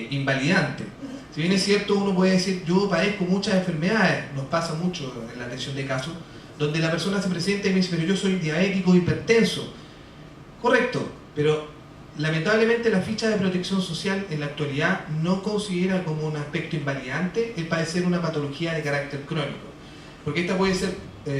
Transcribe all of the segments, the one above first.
invalidante. Si bien es cierto, uno puede decir, yo padezco muchas enfermedades, nos pasa mucho en la atención de casos, donde la persona se presenta y me dice, pero yo soy diabético, hipertenso. Correcto, pero lamentablemente la ficha de protección social en la actualidad no considera como un aspecto invalidante el padecer una patología de carácter crónico, porque esta puede ser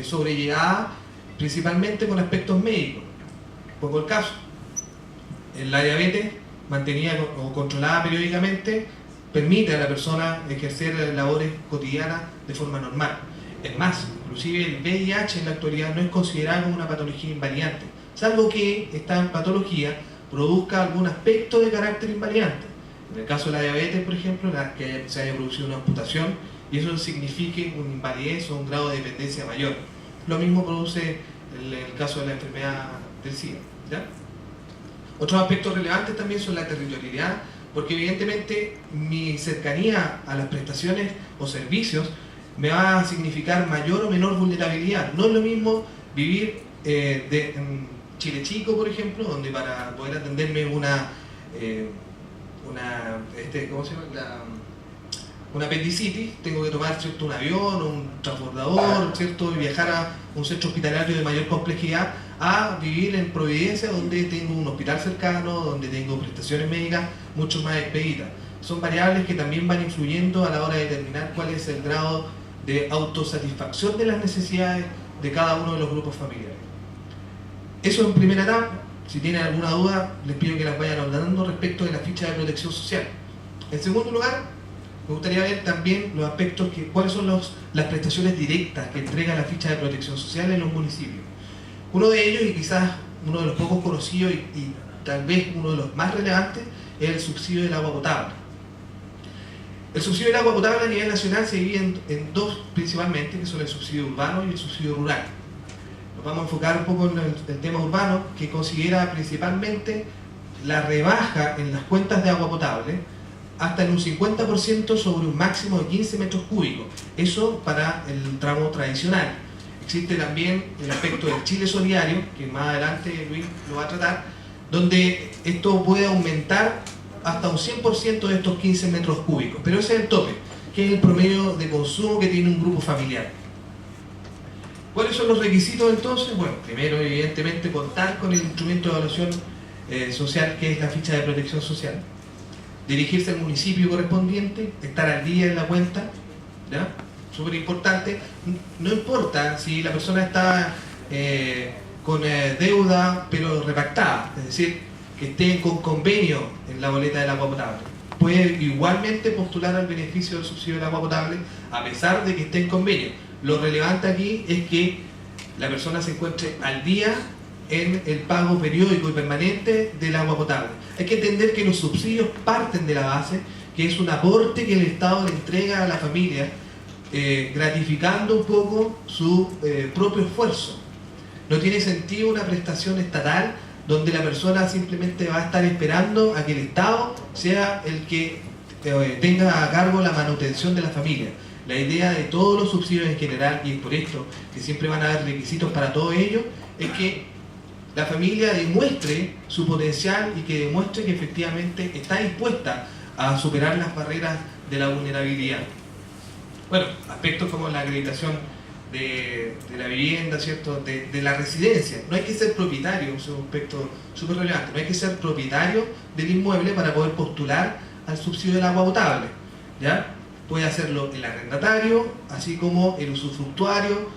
sobrellevada principalmente con aspectos médicos. Pongo el caso, la diabetes mantenida o controlada periódicamente permite a la persona ejercer labores cotidianas de forma normal. Es más, inclusive el VIH en la actualidad no es considerado como una patología invalidante, salvo que esta patología produzca algún aspecto de carácter invalidante. En el caso de la diabetes, por ejemplo, que se haya producido una amputación y eso signifique una invalidez o un grado de dependencia mayor. Lo mismo produce el caso de la enfermedad del SIDA, ¿ya? Otros aspectos relevantes también son la territorialidad, porque evidentemente mi cercanía a las prestaciones o servicios me va a significar mayor o menor vulnerabilidad. No es lo mismo vivir en Chile Chico, por ejemplo, donde para poder atenderme ¿cómo se llama? Una apendicitis, tengo que tomar, ¿cierto?, un avión, un transbordador, ¿cierto?, y viajar a un centro hospitalario de mayor complejidad, a vivir en Providencia, donde tengo un hospital cercano, donde tengo prestaciones médicas mucho más expeditas. Son variables que también van influyendo a la hora de determinar cuál es el grado de autosatisfacción de las necesidades de cada uno de los grupos familiares. Eso en primera etapa. Si tienen alguna duda, les pido que las vayan hablando respecto de la ficha de protección social. En segundo lugar, me gustaría ver también los aspectos, cuáles son las prestaciones directas que entrega la ficha de protección social en los municipios. Uno de ellos, y quizás uno de los pocos conocidos y tal vez uno de los más relevantes, es el subsidio del agua potable. El subsidio del agua potable a nivel nacional se divide en dos principalmente, que son el subsidio urbano y el subsidio rural. Nos vamos a enfocar un poco en el tema urbano, que considera principalmente la rebaja en las cuentas de agua potable hasta en un 50% sobre un máximo de 15 metros cúbicos. Eso para el tramo tradicional. Existe también el aspecto del Chile solidario, que más adelante Luis lo va a tratar, donde esto puede aumentar hasta un 100% de estos 15 metros cúbicos. Pero ese es el tope, que es el promedio de consumo que tiene un grupo familiar. ¿Cuáles son los requisitos entonces? Bueno, primero evidentemente contar con el instrumento de evaluación social, que es la ficha de protección social. Dirigirse al municipio correspondiente, estar al día en la cuenta, ¿ya? Súper importante. No importa si la persona está con deuda pero repactada, es decir, que esté con convenio en la boleta del agua potable. Puede igualmente postular al beneficio del subsidio del agua potable a pesar de que esté en convenio. Lo relevante aquí es que la persona se encuentre al día en el pago periódico y permanente del agua potable. Hay que entender que los subsidios parten de la base, que es un aporte que el Estado le entrega a la familia, gratificando un poco su propio esfuerzo. No tiene sentido una prestación estatal donde la persona simplemente va a estar esperando a que el Estado sea el que tenga a cargo la manutención de la familia. La idea de todos los subsidios en general, y es por esto que siempre van a haber requisitos para todo ello, es que la familia demuestre su potencial y que demuestre que efectivamente está dispuesta a superar las barreras de la vulnerabilidad. Bueno, aspectos como la acreditación de la vivienda, ¿cierto?, de la residencia. No hay que ser propietario, es un aspecto súper relevante, no hay que ser propietario del inmueble para poder postular al subsidio del agua potable, ¿ya? Puede hacerlo el arrendatario, así como el usufructuario,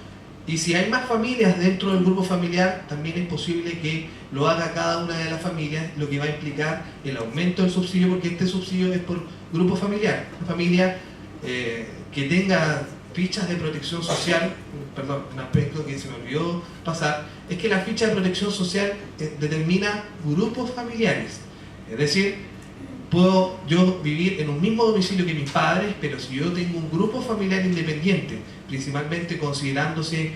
y si hay más familias dentro del grupo familiar, también es posible que lo haga cada una de las familias, lo que va a implicar el aumento del subsidio, porque este subsidio es por grupo familiar. Una familia que tenga fichas de protección social, perdón, un aspecto que se me olvidó pasar, es que la ficha de protección social determina grupos familiares. Es decir, puedo yo vivir en un mismo domicilio que mis padres, pero si yo tengo un grupo familiar independiente, principalmente considerándose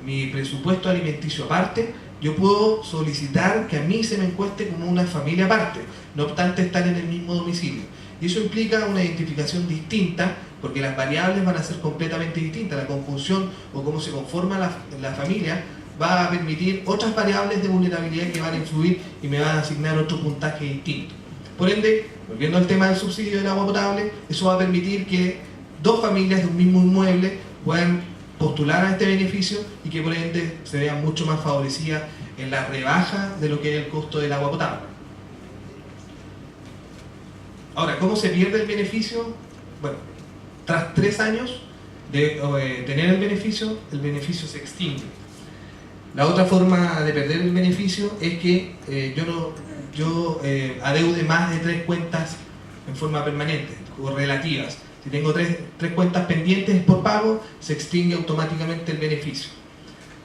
mi presupuesto alimenticio aparte, yo puedo solicitar que a mí se me encueste como una familia aparte, no obstante estar en el mismo domicilio. Y eso implica una identificación distinta, porque las variables van a ser completamente distintas. La conjunción o cómo se conforma la familia va a permitir otras variables de vulnerabilidad que van a influir y me van a asignar otro puntaje distinto. Por ende, volviendo al tema del subsidio del agua potable, eso va a permitir que dos familias de un mismo inmueble puedan postular a este beneficio y que por ende se vean mucho más favorecidas en la rebaja de lo que es el costo del agua potable. Ahora, ¿cómo se pierde el beneficio? Bueno, tras 3 años de tener el beneficio se extingue. La otra forma de perder el beneficio es que yo adeude más de 3 cuentas en forma permanente o relativas. Si tengo tres cuentas pendientes por pago, se extingue automáticamente el beneficio.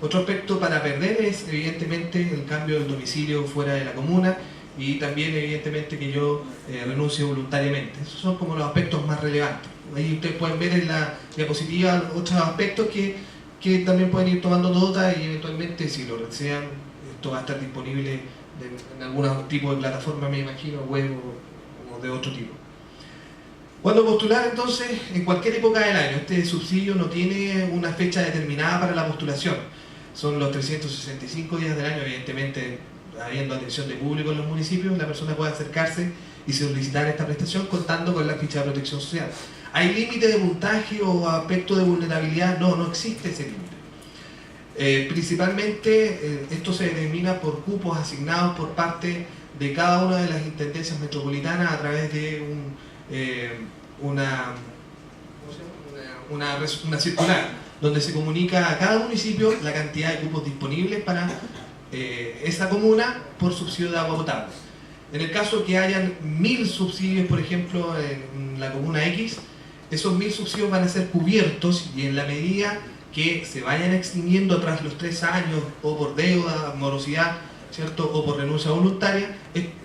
Otro aspecto para perder es evidentemente el cambio del domicilio fuera de la comuna y también evidentemente que yo renuncie voluntariamente. Esos son como los aspectos más relevantes. Ahí ustedes pueden ver en la diapositiva otros aspectos que también pueden ir tomando nota y eventualmente si lo desean, esto va a estar disponible en algún tipo de plataforma, me imagino, web o de otro tipo. Cuando postular entonces, en cualquier época del año, este subsidio no tiene una fecha determinada para la postulación. Son los 365 días del año, evidentemente, habiendo atención de público en los municipios, la persona puede acercarse y solicitar esta prestación contando con la ficha de protección social. ¿Hay límite de puntaje o aspecto de vulnerabilidad? No, no existe ese límite. Principalmente esto se determina por cupos asignados por parte de cada una de las intendencias metropolitanas a través de una circular donde se comunica a cada municipio la cantidad de cupos disponibles para esa comuna por subsidio de agua potable. En el caso que hayan 1000 subsidios, por ejemplo, en la comuna X, esos 1000 subsidios van a ser cubiertos y en la medida que se vayan extinguiendo tras los 3 años o por deuda, morosidad, ¿cierto? O por renuncia voluntaria,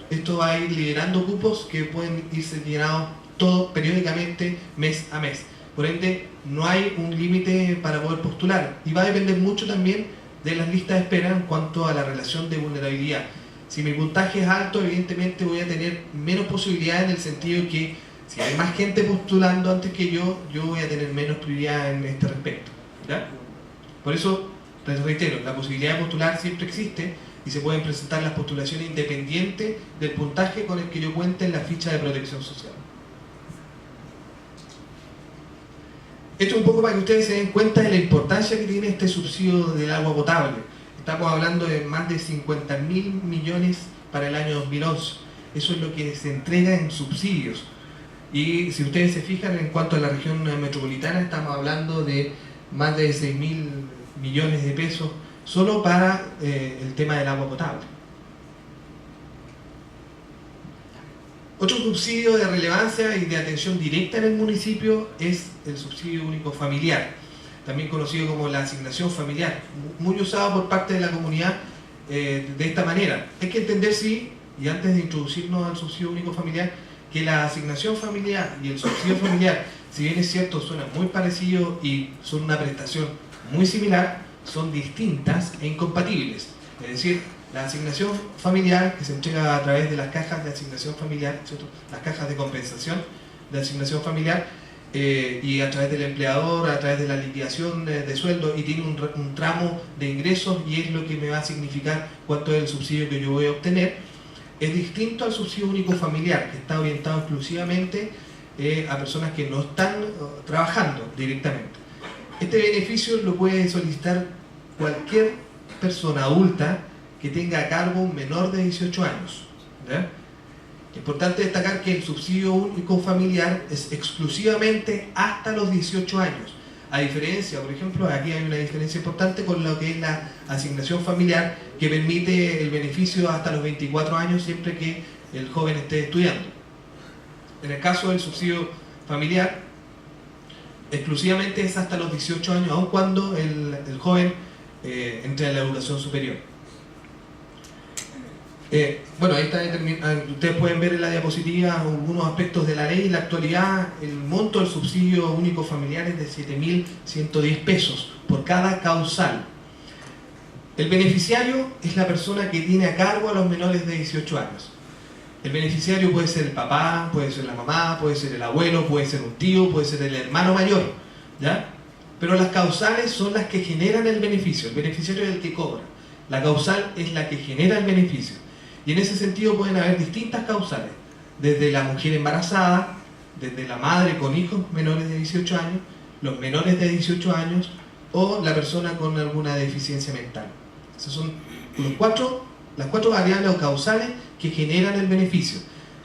esto va a ir liberando cupos que pueden irse llenados todo periódicamente, mes a mes. Por ende, no hay un límite para poder postular y va a depender mucho también de las listas de espera en cuanto a la relación de vulnerabilidad. Si mi puntaje es alto, evidentemente voy a tener menos posibilidades en el sentido de que si hay más gente postulando antes que yo voy a tener menos prioridad en este respecto, ¿ya? Por eso, les reitero, la posibilidad de postular siempre existe y se pueden presentar las postulaciones independientes del puntaje con el que yo cuente en la ficha de protección social. Esto un poco para que ustedes se den cuenta de la importancia que tiene este subsidio del agua potable. Estamos hablando de más de 50.000 millones para el año 2011. Eso es lo que se entrega en subsidios. Y si ustedes se fijan en cuanto a la región metropolitana, estamos hablando de más de 6.000 millones de pesos solo para el tema del agua potable. Otro subsidio de relevancia y de atención directa en el municipio es el subsidio único familiar, también conocido como la asignación familiar, muy usado por parte de la comunidad de esta manera. Hay que entender, sí, y antes de introducirnos al subsidio único familiar, que la asignación familiar y el subsidio familiar, si bien es cierto, suenan muy parecidos y son una prestación muy similar, son distintas e incompatibles. Es decir, la asignación familiar, que se entrega a través de las cajas de asignación familiar, ¿cierto? Las cajas de compensación de asignación familiar, y a través del empleador, a través de la liquidación de sueldo, y tiene un tramo de ingresos y es lo que me va a significar cuánto es el subsidio que yo voy a obtener. Es distinto al subsidio único familiar, que está orientado exclusivamente a personas que no están trabajando directamente. Este beneficio lo puede solicitar cualquier persona adulta que tenga a cargo un menor de 18 años. ¿Ya? Importante destacar que el subsidio único familiar es exclusivamente hasta los 18 años. A diferencia, por ejemplo, aquí hay una diferencia importante con lo que es la asignación familiar, que permite el beneficio hasta los 24 años siempre que el joven esté estudiando. En el caso del subsidio familiar, exclusivamente es hasta los 18 años, aun cuando el joven entre a la educación superior. Bueno, ahí está determinado. Ustedes pueden ver en la diapositiva algunos aspectos de la ley. En la actualidad, el monto del subsidio único familiar es de 7.110 pesos por cada causal. El beneficiario es la persona que tiene a cargo a los menores de 18 años. El beneficiario puede ser el papá, puede ser la mamá, puede ser el abuelo, puede ser un tío, puede ser el hermano mayor, ¿ya? Pero las causales son las que generan el beneficio. El beneficiario es el que cobra. La causal es la que genera el beneficio. Y en ese sentido pueden haber distintas causales. desde la mujer embarazada, desde la madre con hijos menores de 18 años, los menores de 18 años o la persona con alguna deficiencia mental. Esas son las cuatro variables o causales que generan el beneficio.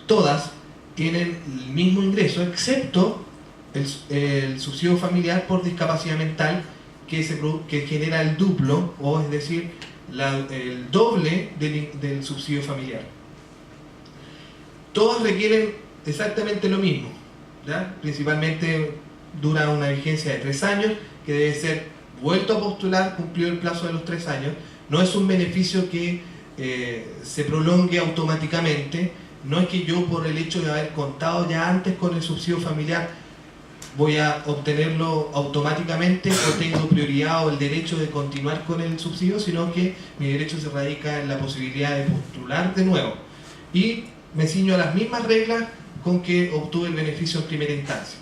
Todas tienen el mismo ingreso, excepto el subsidio familiar por discapacidad mental, que genera el duplo, o es decir, el doble del subsidio familiar. Todos requieren exactamente lo mismo, ¿ya? Principalmente dura una vigencia de 3 años, que debe ser vuelto a postular cumplido el plazo de los 3 años. No es un beneficio que se prolongue automáticamente. No es que yo, por el hecho de haber contado ya antes con el subsidio familiar, voy a obtenerlo automáticamente o tengo prioridad o el derecho de continuar con el subsidio, sino que mi derecho se radica en la posibilidad de postular de nuevo. Y me ciño a las mismas reglas con que obtuve el beneficio en primera instancia.